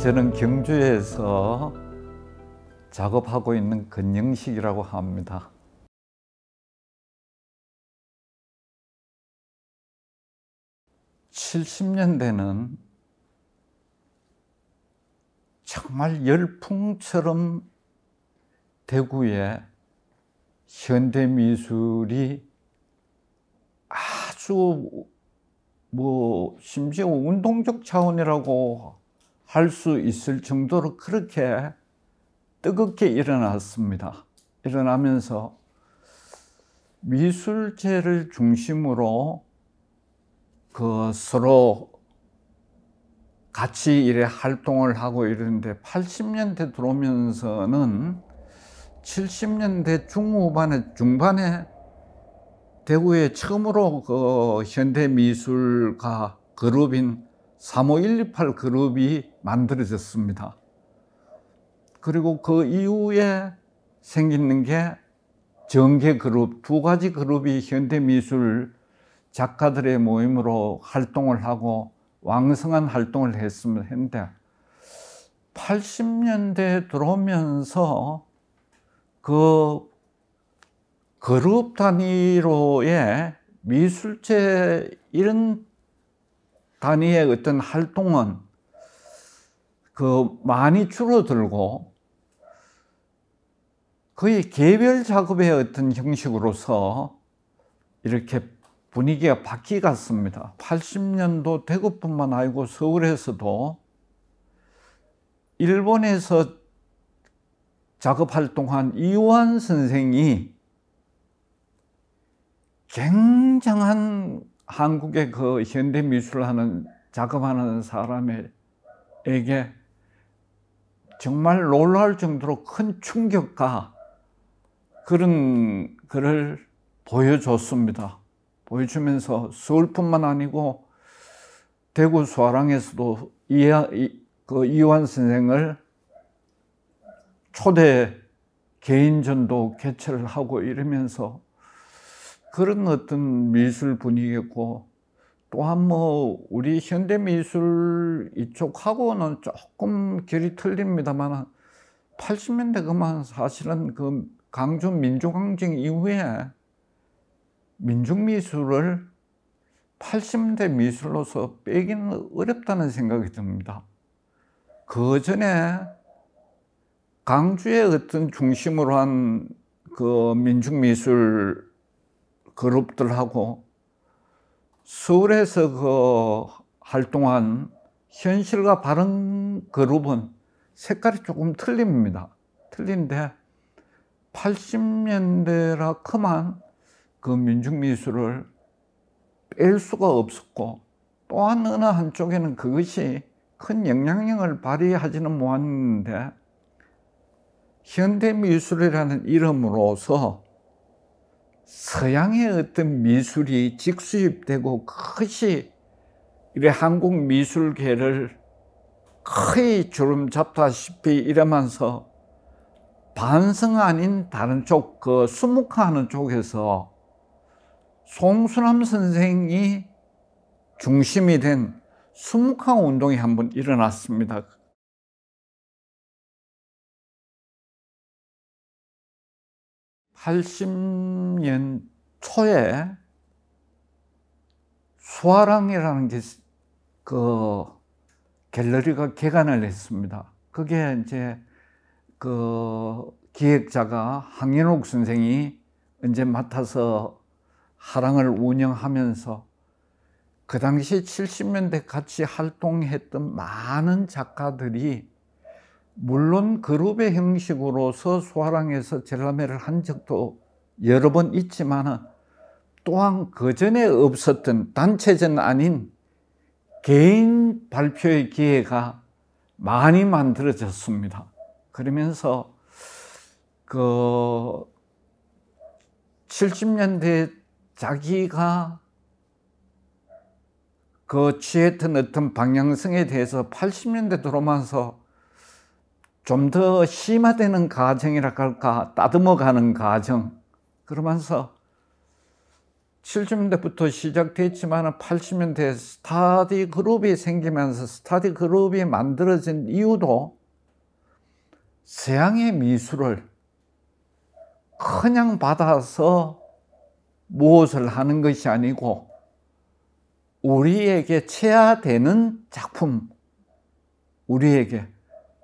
저는 경주에서 작업하고 있는 건영식이라고 합니다. (70년대는) 정말 열풍처럼 대구에 현대미술이 아주 심지어 운동적 차원이라고 할 수 있을 정도로 그렇게 뜨겁게 일어났습니다. 일어나면서 미술재를 중심으로 서로 같이 이래 활동을 하고 이러는데 80년대 들어오면서는 70년대 중반에 대구에 처음으로 현대미술가 그룹인 35128 그룹이 만들어졌습니다. 그리고 그 이후에 생기는 게 정계 그룹, 두 가지 그룹이 현대미술 작가들의 모임으로 활동을 하고 왕성한 활동을 했는데 80년대 들어오면서 그 그룹 단위로의 미술제 이런 단위의 어떤 활동은 많이 줄어들고 거의 개별 작업의 어떤 형식으로서 이렇게 분위기가 바뀌었습니다. 80년도 대구뿐만 아니고 서울에서도 일본에서 작업 활동한 이완 선생이 굉장한 한국의 현대 미술을 작업하는 사람에게 정말 놀라울 정도로 큰 충격과 그런 글을 보여줬습니다. 보여주면서 서울뿐만 아니고 대구 수아랑에서도 이완 선생을 초대 개인전도 개최를 하고 이러면서 그런 어떤 미술 분위기였고, 또한 우리 현대미술 이쪽하고는 조금 결이 틀립니다만 80년대 그만 사실은 강주 민주항쟁 이후에 민중미술을 80년대 미술로서 빼기는 어렵다는 생각이 듭니다. 그 전에 강주의 어떤 중심으로 한 민중미술 그룹들하고 서울에서 활동한 현실과 바른 그룹은 색깔이 조금 틀립니다. 틀린데 80년대라 그만 민중미술을 뺄 수가 없었고, 또한 어느 한쪽에는 그것이 큰 영향력을 발휘하지는 못했는데 현대미술이라는 이름으로서 서양의 어떤 미술이 직수입되고 그것이 한국 미술계를 거의 주름 잡다시피 이러면서 반성 아닌 다른 쪽, 수묵화하는 쪽에서 송수남 선생이 중심이 된 수묵화 운동이 한번 일어났습니다. (80년) 초에 수아랑이라는 갤러리가 개관을 했습니다. 그게 이제 기획자가 황현옥 선생이 이제 맡아서 화랑을 운영하면서 그 당시 70년대 같이 활동했던 많은 작가들이 물론 그룹의 형식으로서 수아랑에서 전람회를 한 적도 여러 번 있지만 또한 그 전에 없었던 단체전 아닌 개인 발표의 기회가 많이 만들어졌습니다. 그러면서 70년대 자기가 취했던 어떤 방향성에 대해서 80년대 들어오면서 좀 더 심화되는 과정이라 할까, 따듬어가는 과정, 그러면서 70년대부터 시작됐지만 80년대 스터디 그룹이 생기면서 스터디 그룹이 만들어진 이유도 서양의 미술을 그냥 받아서 무엇을 하는 것이 아니고 우리에게 체화되는 작품, 우리에게.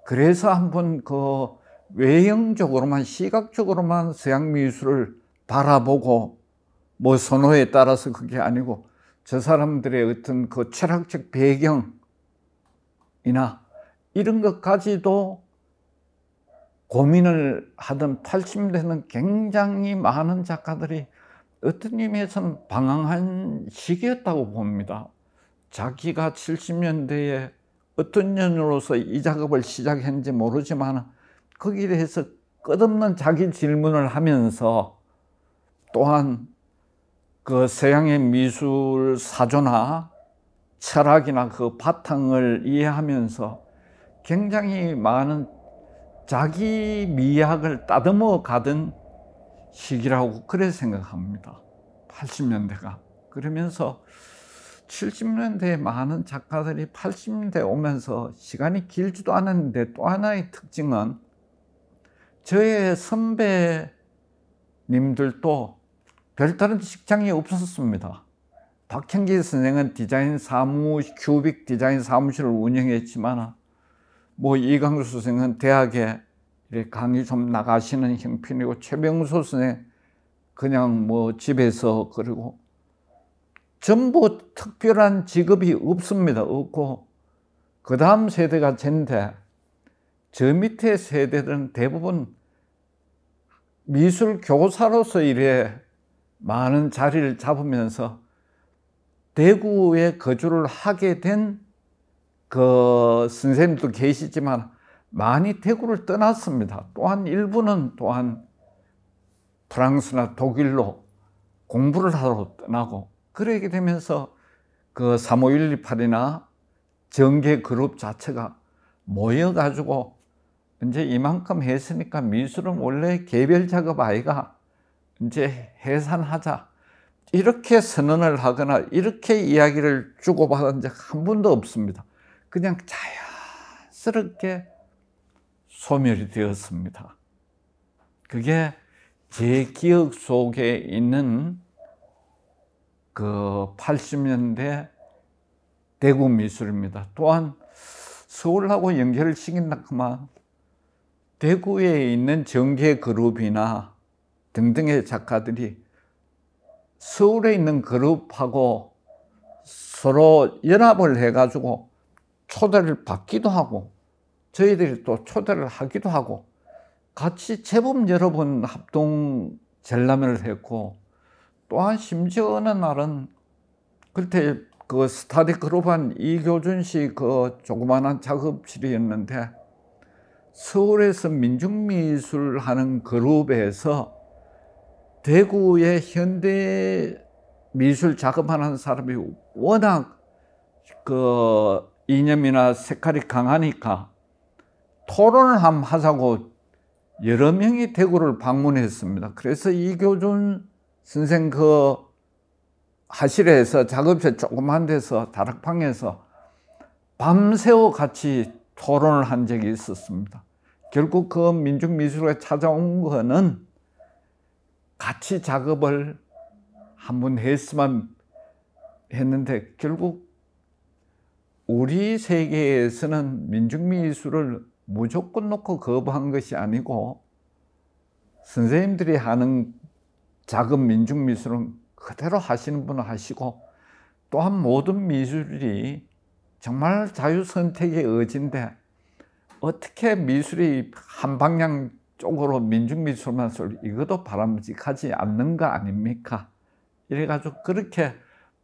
그래서 한번 그 외형적으로만, 시각적으로만 서양 미술을 바라보고 뭐 선호에 따라서 그게 아니고 저 사람들의 어떤 그 철학적 배경이나 이런 것까지도 고민을 하던 80년대는 굉장히 많은 작가들이 어떤 의미에서는 방황한 시기였다고 봅니다. 자기가 70년대에 어떤 년으로서 이 작업을 시작했는지 모르지만 거기에 대해서 끝없는 자기 질문을 하면서 또한 그 서양의 미술 사조나 철학이나 그 바탕을 이해하면서 굉장히 많은 자기 미학을 따듬어 가던 시기라고 그래 생각합니다. 80년대가. 그러면서 70년대에 많은 작가들이 80년대에 오면서 시간이 길지도 않았는데 또 하나의 특징은 저의 선배님들도 별다른 직장이 없었습니다. 박형기 선생은 큐빅 디자인 사무실을 운영했지만 뭐 이강수 선생은 대학에 강의 좀 나가시는 형편이고 최병수 선생 그냥 뭐 집에서 그리고 전부 특별한 직업이 없습니다. 없고 그 다음 세대가 젠데 저 밑에 세대들은 대부분 미술 교사로서 이래 많은 자리를 잡으면서 대구에 거주를 하게 된 그 선생님도 계시지만 많이 대구를 떠났습니다. 또한 일부는 또한 프랑스나 독일로 공부를 하러 떠나고 그러게 되면서 그 3518이나 정계 그룹 자체가 모여가지고 이제 이만큼 했으니까 미술은 원래 개별 작업 아이가 이제 해산하자 이렇게 선언을 하거나 이렇게 이야기를 주고받은 적 한 번도 없습니다. 그냥 자연스럽게 소멸이 되었습니다. 그게 제 기억 속에 있는 그 80년대 대구 미술입니다. 또한 서울하고 연결을 시킨다 그만 대구에 있는 정계 그룹이나 등등의 작가들이 서울에 있는 그룹하고 서로 연합을 해가지고 초대를 받기도 하고 저희들이 또 초대를 하기도 하고 같이 제법 여러 번 합동 전람회를 했고 또한 심지어 어느 날은 그때 그 스터디 그룹한 이교준 씨 그 조그마한 작업실이었는데 서울에서 민중미술 하는 그룹에서 대구의 현대 미술 작업하는 사람이 워낙 그 이념이나 색깔이 강하니까 토론을 한번 하자고 여러 명이 대구를 방문했습니다. 그래서 이교준 선생 그 하실에서 작업실 조그만 데서 다락방에서 밤새워 같이 토론을 한 적이 있었습니다. 결국 그 민중미술에 찾아온 거는 같이 작업을 한번 했으면 했는데 결국 우리 세계에서는 민중미술을 무조건 놓고 거부한 것이 아니고 선생님들이 하는 작업 민중미술은 그대로 하시는 분은 하시고 또한 모든 미술이 정말 자유선택의 의지인데 어떻게 미술이 한 방향 쪽으로 민중미술만 쏠 이것도 바람직하지 않는 거 아닙니까? 이래가지고 그렇게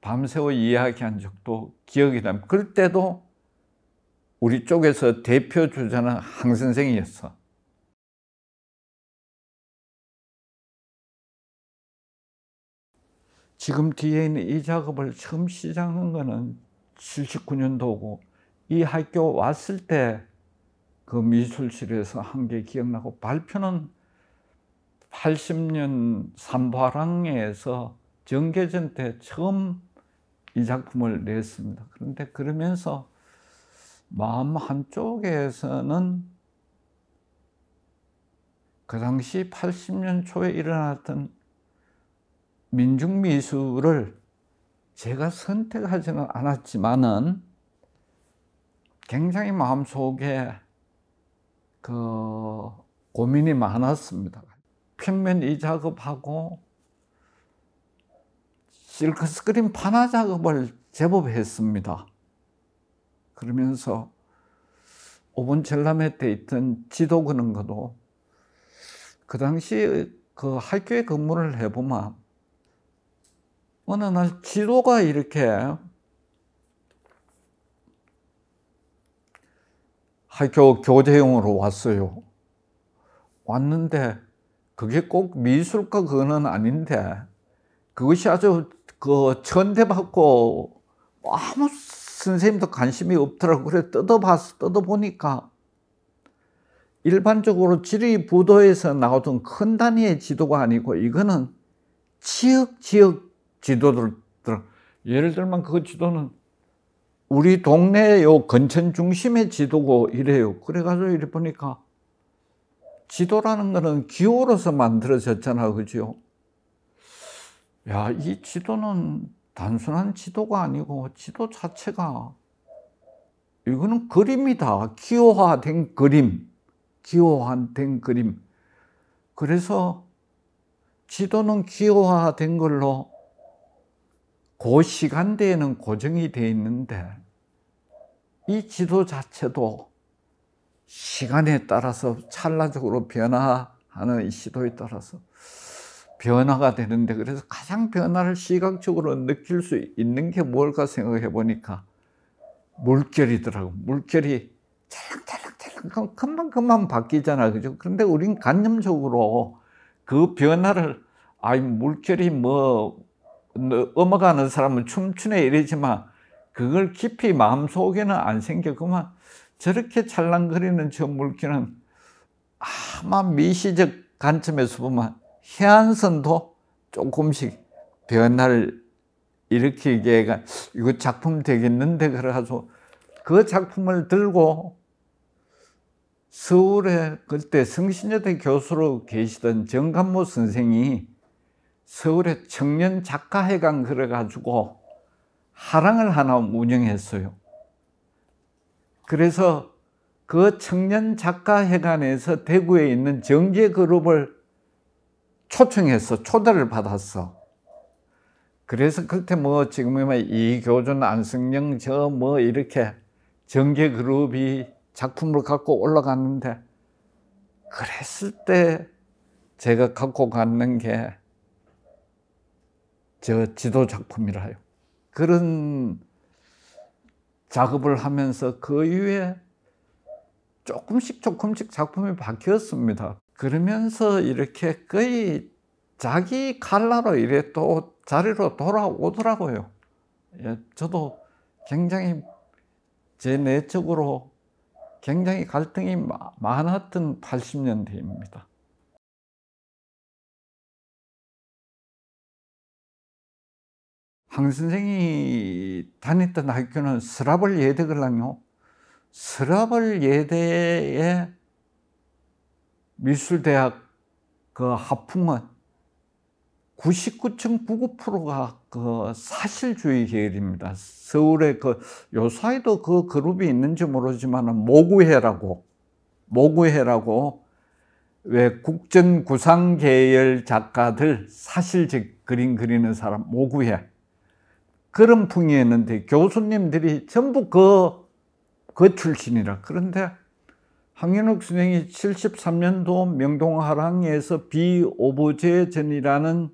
밤새워 이야기한 적도 기억이 납니다. 그럴 때도 우리 쪽에서 대표 주자는 항 선생이었어. 지금 뒤에 있는 이 작업을 처음 시작한 거는 79년도고 이 학교 왔을 때 그 미술실에서 한 게 기억나고 발표는 80년 삼바랑에서 정계전 때 처음 이 작품을 냈습니다. 그런데 그러면서 마음 한쪽에서는 그 당시 80년 초에 일어났던 민중미술을 제가 선택하지는 않았지만은 굉장히 마음속에 그 고민이 많았습니다. 평면 이 작업하고 실크스크린 판화 작업을 제법 했습니다. 그러면서 오본 전람회 때 있던 지도 그런 것도 그 당시 그 학교에 근무를 해보면 어느 날 지도가 이렇게 학교 교재용으로 왔어요. 왔는데 그게 꼭 미술과 그거는 아닌데 그것이 아주 그 천대받고 아무 선생님도 관심이 없더라고. 그래 뜯어보니까 일반적으로 지리부도에서 나오던 큰 단위의 지도가 아니고 이거는 지역 지도들, 예를 들면 그 지도는 우리 동네 요 근천 중심의 지도고 이래요. 그래가지고 이래 보니까 지도라는 거는 기호로서 만들어졌잖아, 그죠? 야, 이 지도는 단순한 지도가 아니고 지도 자체가 이거는 그림이다. 기호화된 그림. 기호화된 그림. 그래서 지도는 기호화된 걸로 그 시간대에는 고정이 되어 있는데 이 지도 자체도 시간에 따라서 찰나적으로 변화하는 이 시도에 따라서 변화가 되는데 그래서 가장 변화를 시각적으로 느낄 수 있는 게 뭘까 생각해 보니까 물결이더라고. 물결이 찰랑찰랑 금방 바뀌잖아, 그죠? 그런데 우린 관념적으로 그 변화를 물결이 뭐 넘어가는 사람은 춤추네 이러지만 그걸 깊이 마음속에는 안 생겨. 그만 저렇게 찰랑거리는 저 물결은 아마 미시적 관점에서 보면 해안선도 조금씩 변화를 일으키게 이거 작품 되겠는데 그래가지고 그 작품을 들고 서울에 그때 성신여대 교수로 계시던 정감모 선생이 서울에 청년 작가회관 그래가지고 화랑을 하나 운영했어요. 그래서 그 청년 작가회관에서 대구에 있는 정계그룹을 초청해서 초대를 받았어. 그래서 그때 뭐 지금은 이교준, 안승영 저 뭐 이렇게 정계그룹이 작품을 갖고 올라갔는데 그랬을 때 제가 갖고 갔는 게 저 지도 작품이라요. 그런 작업을 하면서 그 이후에 조금씩 작품이 바뀌었습니다. 그러면서 이렇게 거의 자기 칼라로 이래 또 자리로 돌아오더라고요. 예, 저도 굉장히 제 내적으로 굉장히 갈등이 많았던 80년대입니다. 황 선생이 다녔던 학교는 서라벌 예대거든요. 서라벌 예대의 미술대학 그 학풍은 99.99%가 그 사실주의 계열입니다. 서울에 그 요사이도 그 그룹이 있는지 모르지만 모구회라고 왜 국전구상 계열 작가들 사실적 그림 그리는 사람 모구회 그런 풍이었는데 교수님들이 전부 그 출신이라. 그런데 황현욱 선생이 73년도 명동화랑에서 비오브제전이라는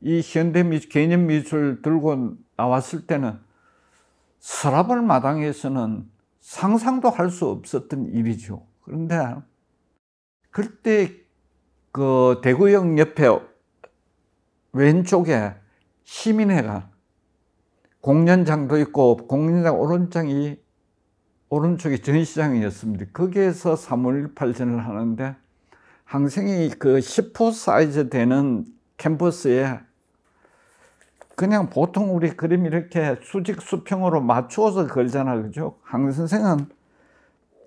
이 현대미술, 개념미술 들고 나왔을 때는 서라벌 마당에서는 상상도 할 수 없었던 일이죠. 그런데 그때 그 대구역 옆에 왼쪽에 시민회관 공연장도 있고 공연장 오른쪽이 전시장이었습니다. 거기에서 3.18전을 하는데 항생이 그 10호 사이즈 되는 캠퍼스에 그냥 보통 우리 그림 이렇게 수직 수평으로 맞추어서 걸잖아, 그죠? 한 선생은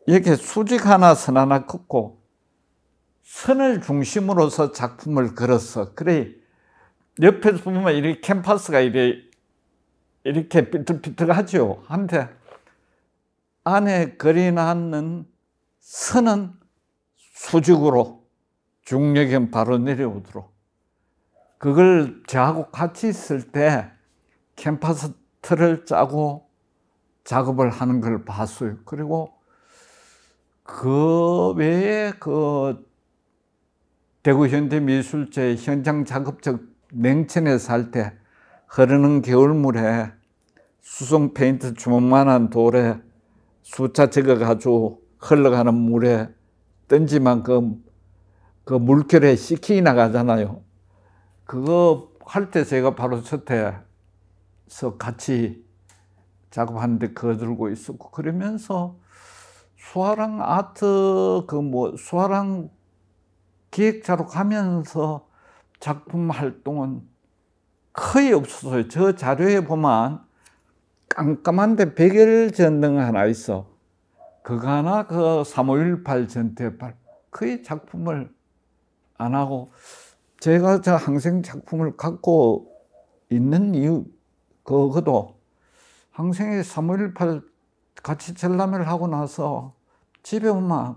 이렇게 수직 하나, 선 하나 긋고 선을 중심으로서 작품을 걸었어. 그래 옆에서 보면 이렇게 캔버스가 이렇게 삐뚤삐뚤하죠. 한데 안에 그려놨는 선은 수직으로 중력은 바로 내려오도록, 그걸 저하고 같이 있을 때 캔버스 틀을 짜고 작업을 하는 걸 봤어요. 그리고 그 외에 그 대구 현대미술제 현장 작업적 냉천에 살 때 흐르는 겨울물에 수성 페인트 주먹만한 돌에 숫자 적어가지고 흘러가는 물에 던지면 그 물결에 씻기 나가잖아요. 그거 할 때 제가 바로 저태서 같이 작업하는데 거들고 있었고, 그러면서 수아랑 아트 수아랑 기획자로 가면서 작품 활동은 거의 없었어요. 저 자료에 보면 깜깜한데 백열 전등 하나 있어. 그거 하나, 그 3.5.18 전태발, 거의 작품을 안 하고, 제가 저 항생 작품을 갖고 있는 이유, 그것도 항생이 3.5.18 같이 전람회를 하고 나서 집에 오면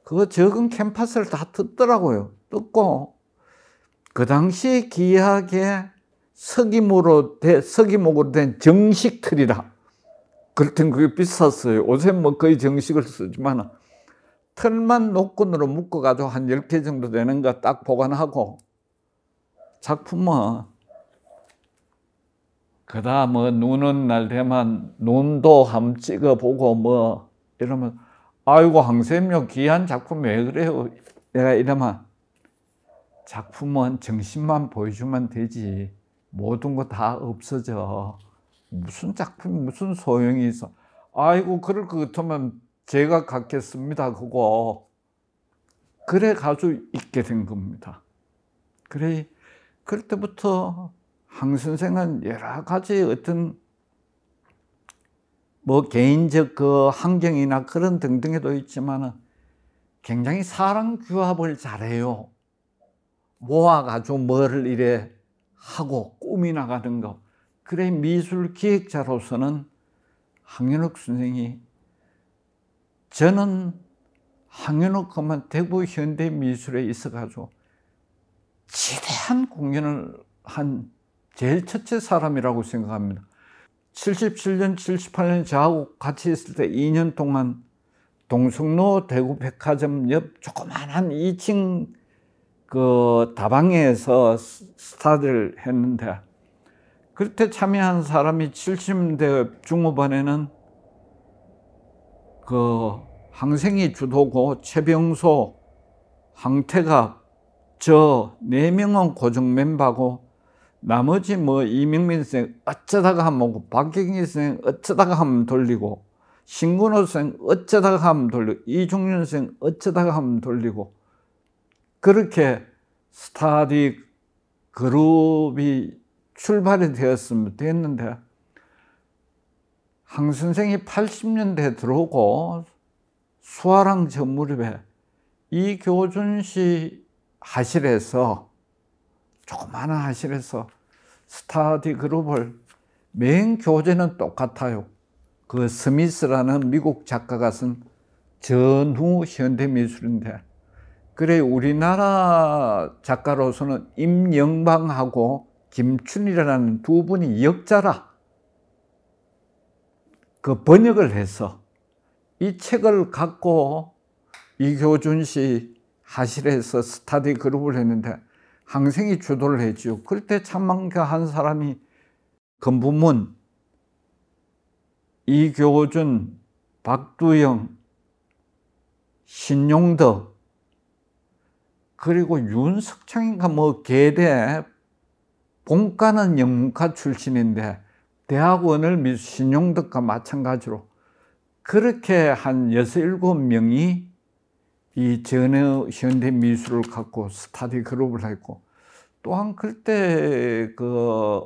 그거 적은 캔버스를 다 뜯더라고요. 뜯고 그 당시 귀하게 석이목으로 된 정식 틀이라. 그땐 그게 비쌌어요. 요새 뭐 거의 정식을 쓰지만 틀만 노끈으로 묶어가지고 한 10개 정도 되는 거 딱 보관하고, 작품은 그다음 눈 오는 날 되면 눈도 한번 찍어보고 뭐 이러면, 아이고 항쌤요 귀한 작품 왜 그래요? 내가 이러면, 작품은 정신만 보여주면 되지 모든 거 다 없어져. 무슨 작품이 무슨 소용이 있어. 아이고 그럴 것 같으면 제가 갖겠습니다 그거. 그래 가지고 있게 된 겁니다. 그래 그럴 때부터 황 선생은 여러 가지 어떤 뭐 개인적 그 환경이나 그런 등등에도 있지만은 굉장히 사람 규합을 잘해요. 모아가지고 뭐를 이래 하고 꾸미 나가는 거. 그래 미술 기획자로서는 황현욱 선생이, 저는 황현욱 하면 대구 현대미술에 있어가지고 지대한 공연을 한 제일 첫째 사람이라고 생각합니다. 77년, 78년 저하고 같이 있을 때 2년 동안 동성로 대구 백화점 옆 조그만한 2층 그 다방에서 스타들 했는데, 그때 참여한 사람이 70년대 중후반에는 그 항생이 주도고 최병소, 황태갑, 저 4명은 고정 멤버고, 나머지 뭐 이명민 선생 어쩌다가 한번, 박경희 선생 어쩌다가 한번 돌리고, 신근호 선생 어쩌다가 한번 돌리고, 이중윤 선생 어쩌다가 한번 돌리고, 그렇게 스타디 그룹이 출발이 됐는데, 황 선생이 80년대에 들어오고 수아랑 저 무렵에 이교준 씨 하실에서, 조그마한 하실에서 스타디 그룹을, 메인 교재는 똑같아요. 그 스미스라는 미국 작가가 쓴 전후 현대미술인데, 그래 우리나라 작가로서는 임영방하고 김춘이라는 두 분이 역자라 그 번역을 해서 이 책을 갖고 이교준 씨 하실에서 스타디 그룹을 했는데, 항생이 주도를 했죠. 그때 참만한 사람이 건부문, 이교준, 박두영, 신용덕, 그리고 윤석창인가 뭐 계대, 본과는 영문과 출신인데 대학원을 신용덕과 마찬가지로 그렇게 한 6, 7명이 이 전의 현대 미술을 갖고 스타디 그룹을 했고, 또한 그때 그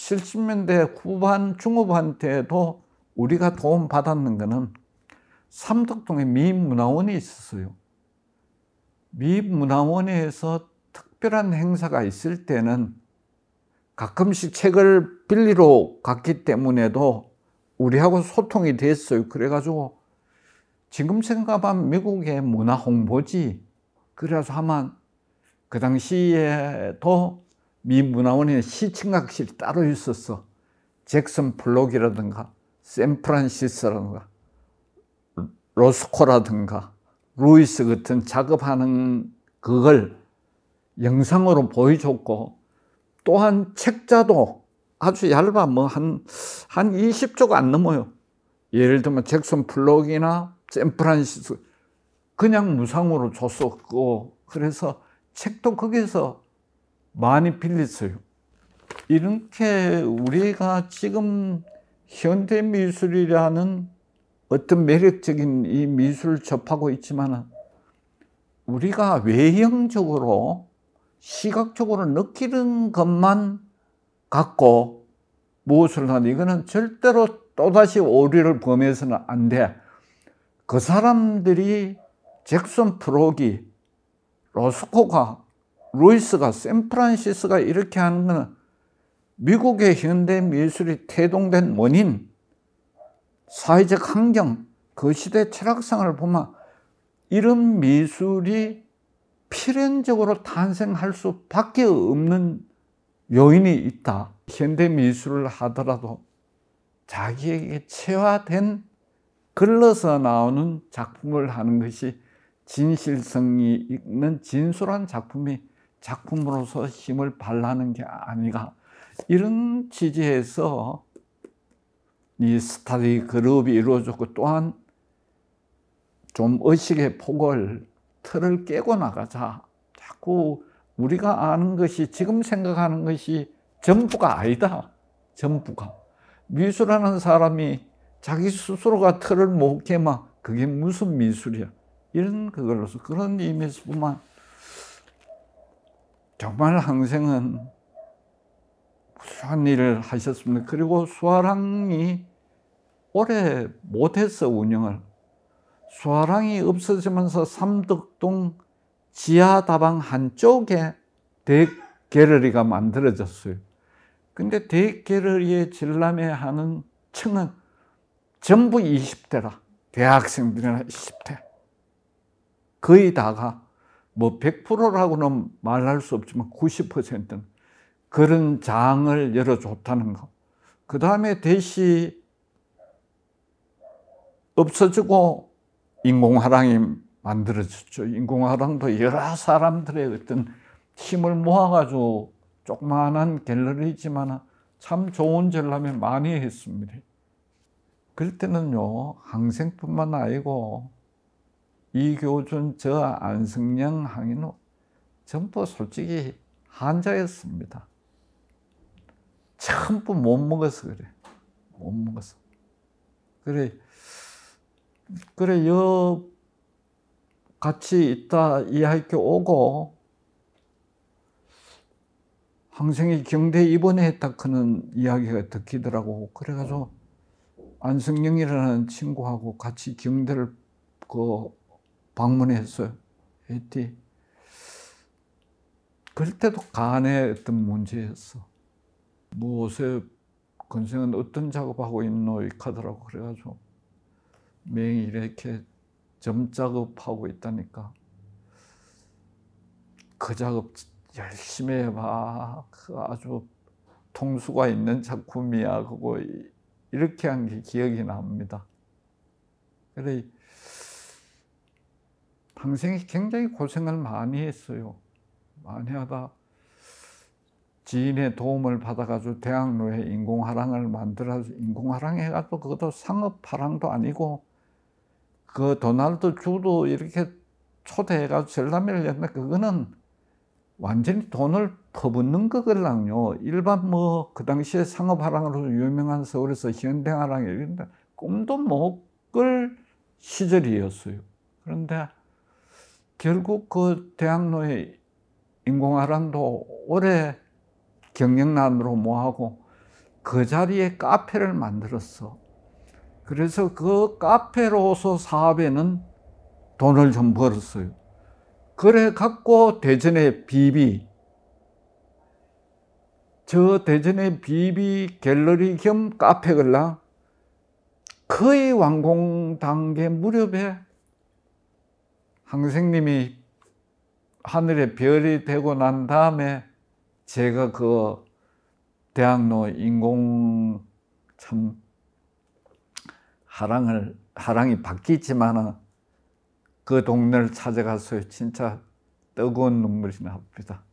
70년대 후반 중후반때도 우리가 도움 받았는 거는 삼덕동에 미문화원이 있었어요. 미문화원에서 특별한 행사가 있을 때는 가끔씩 책을 빌리러 갔기 때문에도 우리하고 소통이 됐어요. 그래가지고 지금 생각하면 미국의 문화 홍보지. 그래서 아마 그 당시에도 미 문화원에 시청각실이 따로 있었어. 잭슨 플록이라든가 샌프란시스라든가 로스코라든가 루이스 같은 작업하는 그걸 영상으로 보여줬고, 또한 책자도 아주 얇아. 뭐 한 20조가 안 넘어요. 예를 들면 잭슨 플록이나 샌프란시스 그냥 무상으로 줬었고, 그래서 책도 거기서 많이 빌렸어요. 이렇게 우리가 지금 현대미술이라는 어떤 매력적인 이 미술을 접하고 있지만, 우리가 외형적으로 시각적으로 느끼는 것만 갖고 무엇을 하는, 이거는 절대로 또다시 오류를 범해서는 안 돼. 그 사람들이 잭슨 프록이, 로스코가, 루이스가, 샌프란시스가 이렇게 하는 것은 미국의 현대 미술이 태동된 원인, 사회적 환경, 그 시대 철학상을 보면 이런 미술이 필연적으로 탄생할 수밖에 없는 요인이 있다. 현대 미술을 하더라도 자기에게 체화된, 글러서 나오는 작품을 하는 것이 진실성이 있는 진솔한 작품이 작품으로서 힘을 발하는 게 아닌가. 이런 취지에서 이 스터디 그룹이 이루어졌고, 또한 좀 의식의 폭을, 틀을 깨고 나가자. 자꾸 우리가 아는 것이, 지금 생각하는 것이 전부가 아니다. 전부가. 미술하는 사람이 자기 스스로가 틀을 못 깨면 그게 무슨 미술이야. 이런 그걸로서, 그런 의미에서 보면 정말 항생은 훌륭한 일을 하셨습니다. 그리고 수화랑이 오래 못했어, 운영을. 수화랑이 없어지면서 삼덕동 지하다방 한쪽에 대갤러리가 만들어졌어요. 근데 대갤러리에 진람회하는 층은 전부 20대라. 대학생들이나 20대. 거의 다가 뭐 100%라고는 말할 수 없지만 90%는 그런 장을 열어줬다는 거. 그 다음에 대시 없어지고 인공화랑이 만들어졌죠. 인공화랑도 여러 사람들의 어떤 힘을 모아가지고 조그마한 갤러리지만 참 좋은 전람회 많이 했습니다. 그럴 때는요, 항생뿐만 아니고 이교준, 저 안승영, 항인호 전부 솔직히 한자였습니다. 전부 못 먹어서 그래. 못 먹어서. 그래, 같이 있다 이 학교 오고, 항생이 경대 입원했다 그는 이야기가 듣기더라고. 그래가지고 안승영이라는 친구하고 같이 경대를 방문했어요. 했지. 그럴 때도 간의 어떤 문제였어. 요새 건생은 어떤 작업하고 있노? 하더라고. 그래가지고 매일 이렇게 점 작업하고 있다니까. 그 작업 열심히 해봐. 그 아주 통수가 있는 작품이야. 그거 이렇게 한 게 기억이 납니다. 그래, 항생이 굉장히 고생을 많이 했어요. 많이 하다 지인의 도움을 받아가지고 대학로에 인공화랑을 만들어서, 인공화랑 해가지고 그것도 상업화랑도 아니고, 그 도날드 주도 이렇게 초대해가지고 전람회를 했는데, 그거는 완전히 돈을 퍼붓는 거걸랑요. 일반 그 당시에 상업화랑으로 유명한 서울에서 현대화랑 이런데 꿈도 못 꿀 시절이었어요. 그런데 결국 그 대학로의 인공화랑도 오래 경영난으로 뭐하고 그 자리에 카페를 만들었어. 그래서 그 카페로서 사업에는 돈을 좀 벌었어요. 그래 갖고 대전의 비비, 저 대전의 비비 갤러리 겸 카페 걸랑 거의 완공 단계 무렵에 항생님이 하늘에 별이 되고 난 다음에 제가 그 대학로 인공 참 하랑이 바뀌지만은 그 동네를 찾아가서 진짜 뜨거운 눈물이 납니다.